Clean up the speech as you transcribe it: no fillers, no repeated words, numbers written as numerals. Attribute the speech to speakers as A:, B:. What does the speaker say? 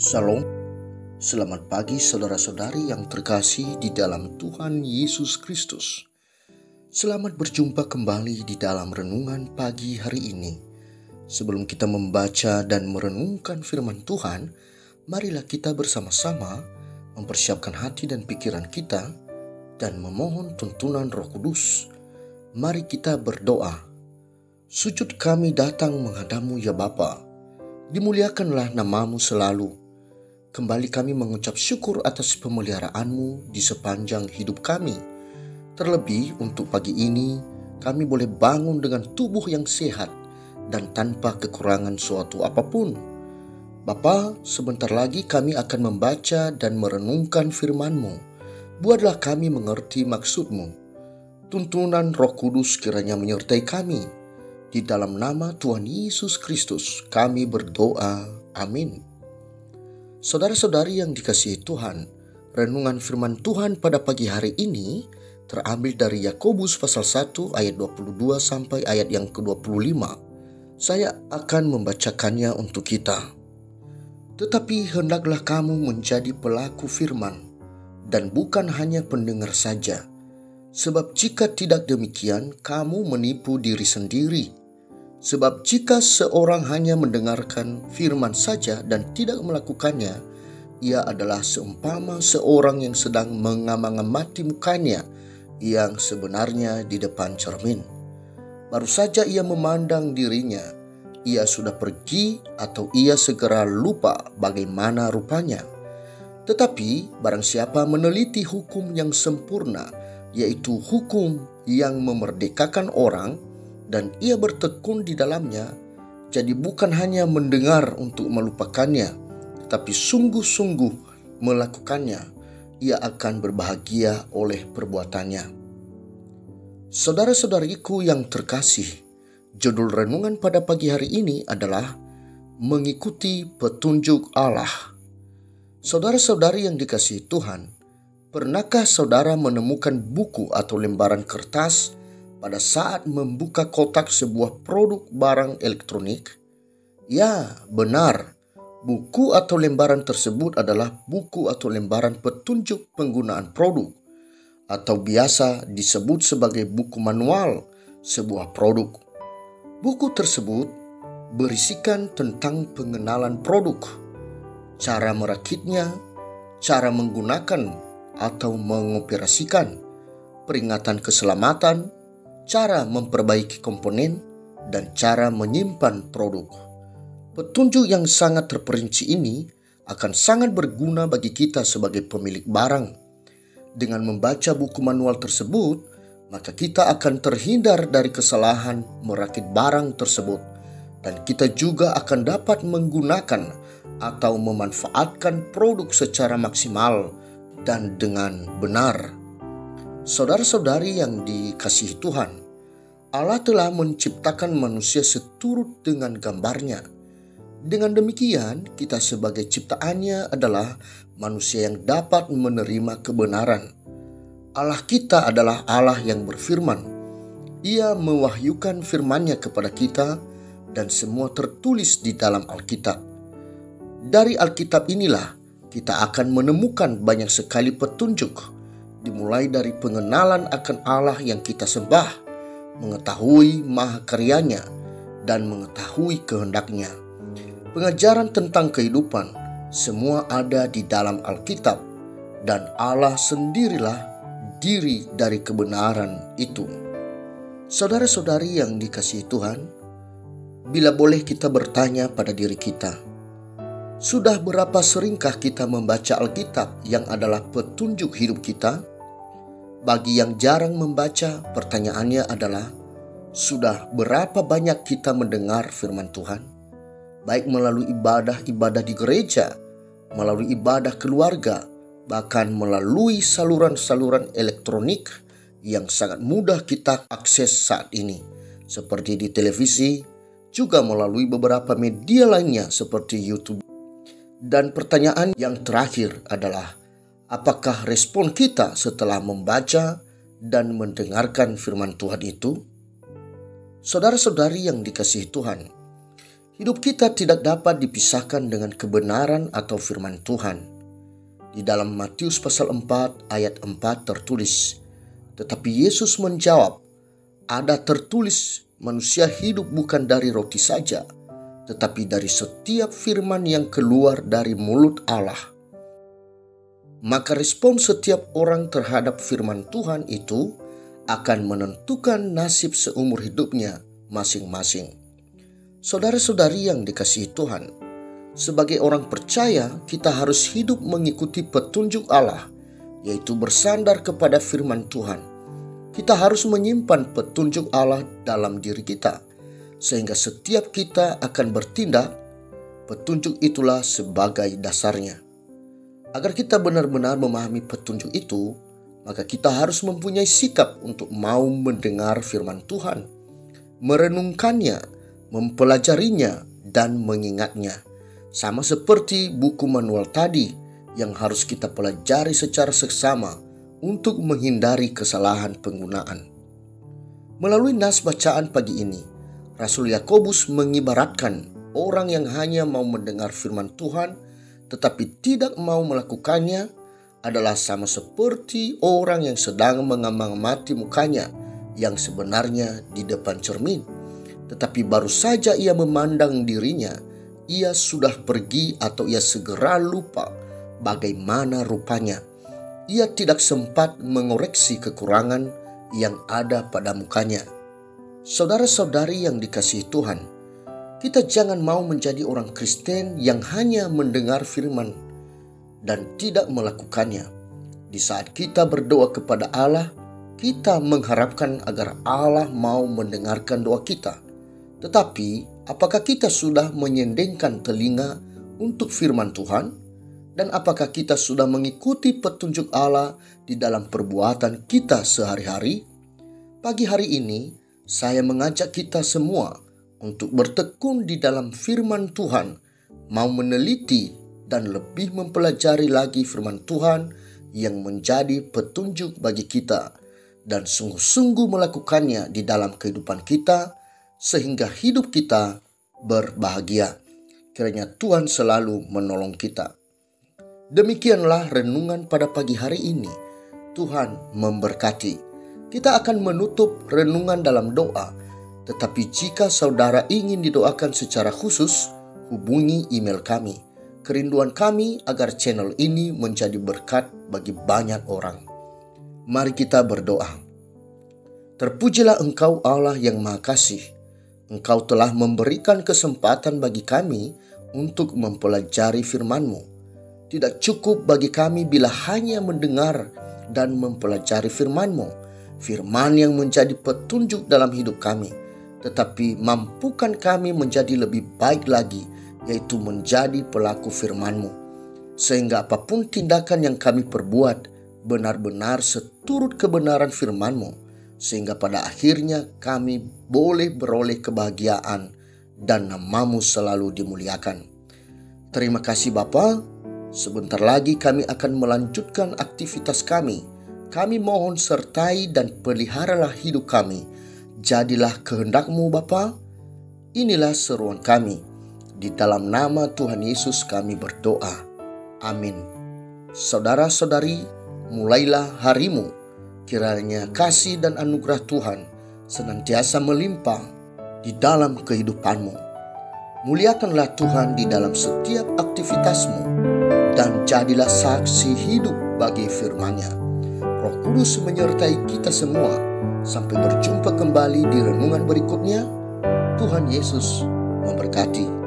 A: Shalom, selamat pagi saudara-saudari yang terkasih di dalam Tuhan Yesus Kristus. Selamat berjumpa kembali di dalam renungan pagi hari ini. Sebelum kita membaca dan merenungkan firman Tuhan, marilah kita bersama-sama mempersiapkan hati dan pikiran kita dan memohon tuntunan Roh Kudus. Mari kita berdoa. Sujud kami datang menghadap-Mu ya Bapa. Dimuliakanlah nama-Mu selalu. Kembali kami mengucap syukur atas pemeliharaan-Mu di sepanjang hidup kami. Terlebih untuk pagi ini, kami boleh bangun dengan tubuh yang sehat dan tanpa kekurangan suatu apapun. Bapa, sebentar lagi kami akan membaca dan merenungkan firman-Mu. Buatlah kami mengerti maksud-Mu. Tuntunan Roh Kudus kiranya menyertai kami. Di dalam nama Tuhan Yesus Kristus kami berdoa. Amin. Saudara-saudari yang dikasihi Tuhan, renungan firman Tuhan pada pagi hari ini terambil dari Yakobus pasal 1 ayat 22 sampai ayat yang ke-25. Saya akan membacakannya untuk kita. Tetapi hendaklah kamu menjadi pelaku firman dan bukan hanya pendengar saja. Sebab jika tidak demikian, kamu menipu diri sendiri. Sebab jika seorang hanya mendengarkan firman saja dan tidak melakukannya, ia adalah seumpama seorang yang sedang mengamati mukanya yang sebenarnya di depan cermin. Baru saja ia memandang dirinya, ia sudah pergi atau ia segera lupa bagaimana rupanya. Tetapi barang siapa meneliti hukum yang sempurna, yaitu hukum yang memerdekakan orang, dan ia bertekun di dalamnya, jadi bukan hanya mendengar untuk melupakannya, tetapi sungguh-sungguh melakukannya, ia akan berbahagia oleh perbuatannya. Saudara-saudariku yang terkasih, judul renungan pada pagi hari ini adalah Mengikuti Petunjuk Allah. Saudara-saudari yang dikasihi Tuhan, pernahkah saudara menemukan buku atau lembaran kertas pada saat membuka kotak sebuah produk barang elektronik? Ya, benar. Buku atau lembaran tersebut adalah buku atau lembaran petunjuk penggunaan produk, atau biasa disebut sebagai buku manual sebuah produk. Buku tersebut berisikan tentang pengenalan produk, cara merakitnya, cara menggunakan atau mengoperasikan, peringatan keselamatan, cara memperbaiki komponen, dan cara menyimpan produk. Petunjuk yang sangat terperinci ini akan sangat berguna bagi kita sebagai pemilik barang. Dengan membaca buku manual tersebut, maka kita akan terhindar dari kesalahan merakit barang tersebut, dan kita juga akan dapat menggunakan atau memanfaatkan produk secara maksimal dan dengan benar. Saudara-saudari yang dikasihi Tuhan, Allah telah menciptakan manusia seturut dengan gambar-Nya. Dengan demikian, kita sebagai ciptaannya adalah manusia yang dapat menerima kebenaran. Allah kita adalah Allah yang berfirman. Ia mewahyukan firman-Nya kepada kita dan semua tertulis di dalam Alkitab. Dari Alkitab inilah kita akan menemukan banyak sekali petunjuk, dimulai dari pengenalan akan Allah yang kita sembah, mengetahui mahakaryanya, dan mengetahui kehendak-Nya. Pengajaran tentang kehidupan semua ada di dalam Alkitab, dan Allah sendirilah diri dari kebenaran itu. Saudara-saudari yang dikasihi Tuhan, bila boleh kita bertanya pada diri kita, sudah berapa seringkah kita membaca Alkitab yang adalah petunjuk hidup kita? Bagi yang jarang membaca, pertanyaannya adalah, sudah berapa banyak kita mendengar firman Tuhan? Baik melalui ibadah-ibadah di gereja, melalui ibadah keluarga, bahkan melalui saluran-saluran elektronik yang sangat mudah kita akses saat ini, seperti di televisi, juga melalui beberapa media lainnya seperti YouTube. Dan pertanyaan yang terakhir adalah, apakah respon kita setelah membaca dan mendengarkan firman Tuhan itu? Saudara-saudari yang dikasihi Tuhan, Hidup kita tidak dapat dipisahkan dengan kebenaran atau firman Tuhan. Di dalam Matius pasal 4 ayat 4 tertulis, "Tetapi Yesus menjawab, ada tertulis, manusia hidup bukan dari roti saja, tetapi dari setiap firman yang keluar dari mulut Allah." Maka respon setiap orang terhadap firman Tuhan itu akan menentukan nasib seumur hidupnya masing-masing. Saudara-saudari yang dikasihi Tuhan, sebagai orang percaya kita harus hidup mengikuti petunjuk Allah, yaitu bersandar kepada firman Tuhan. Kita harus menyimpan petunjuk Allah dalam diri kita, sehingga setiap kita akan bertindak, petunjuk itulah sebagai dasarnya. Agar kita benar-benar memahami petunjuk itu, maka kita harus mempunyai sikap untuk mau mendengar firman Tuhan, merenungkannya, mempelajarinya, dan mengingatnya. Sama seperti buku manual tadi yang harus kita pelajari secara seksama untuk menghindari kesalahan penggunaan. Melalui nas bacaan pagi ini, Rasul Yakobus mengibaratkan orang yang hanya mau mendengar firman Tuhan tetapi tidak mau melakukannya adalah sama seperti orang yang sedang mengamati mukanya yang sebenarnya di depan cermin. Tetapi baru saja ia memandang dirinya, ia sudah pergi atau ia segera lupa bagaimana rupanya. Ia tidak sempat mengoreksi kekurangan yang ada pada mukanya. Saudara-saudari yang dikasihi Tuhan, kita jangan mau menjadi orang Kristen yang hanya mendengar firman dan tidak melakukannya. Di saat kita berdoa kepada Allah, kita mengharapkan agar Allah mau mendengarkan doa kita. Tetapi, apakah kita sudah menyendengkan telinga untuk firman Tuhan? Dan apakah kita sudah mengikuti petunjuk Allah di dalam perbuatan kita sehari-hari? Pagi hari ini, saya mengajak kita semua untuk bertekun di dalam firman Tuhan, mau meneliti dan lebih mempelajari lagi firman Tuhan yang menjadi petunjuk bagi kita, dan sungguh-sungguh melakukannya di dalam kehidupan kita, sehingga hidup kita berbahagia. Kiranya Tuhan selalu menolong kita. Demikianlah renungan pada pagi hari ini. Tuhan memberkati. Kita akan menutup renungan dalam doa. Tetapi jika saudara ingin didoakan secara khusus, hubungi email kami. Kerinduan kami agar channel ini menjadi berkat bagi banyak orang. Mari kita berdoa. Terpujilah Engkau Allah yang Maha Kasih. Engkau telah memberikan kesempatan bagi kami untuk mempelajari firman-Mu. Tidak cukup bagi kami bila hanya mendengar dan mempelajari firman-Mu, firman yang menjadi petunjuk dalam hidup kami. Tetapi mampukan kami menjadi lebih baik lagi, yaitu menjadi pelaku firman-Mu. Sehingga apapun tindakan yang kami perbuat, benar-benar seturut kebenaran firman-Mu. Sehingga pada akhirnya kami boleh beroleh kebahagiaan dan nama-Mu selalu dimuliakan. Terima kasih Bapa. Sebentar lagi kami akan melanjutkan aktivitas kami. Kami mohon sertai dan peliharalah hidup kami. Jadilah kehendak-Mu Bapa. Inilah seruan kami. Di dalam nama Tuhan Yesus kami berdoa. Amin. Saudara-saudari, mulailah harimu. Kiranya kasih dan anugerah Tuhan senantiasa melimpah di dalam kehidupanmu. Muliakanlah Tuhan di dalam setiap aktivitasmu dan jadilah saksi hidup bagi firman-Nya. Roh Kudus menyertai kita semua. Sampai berjumpa kembali di renungan berikutnya. Tuhan Yesus memberkati.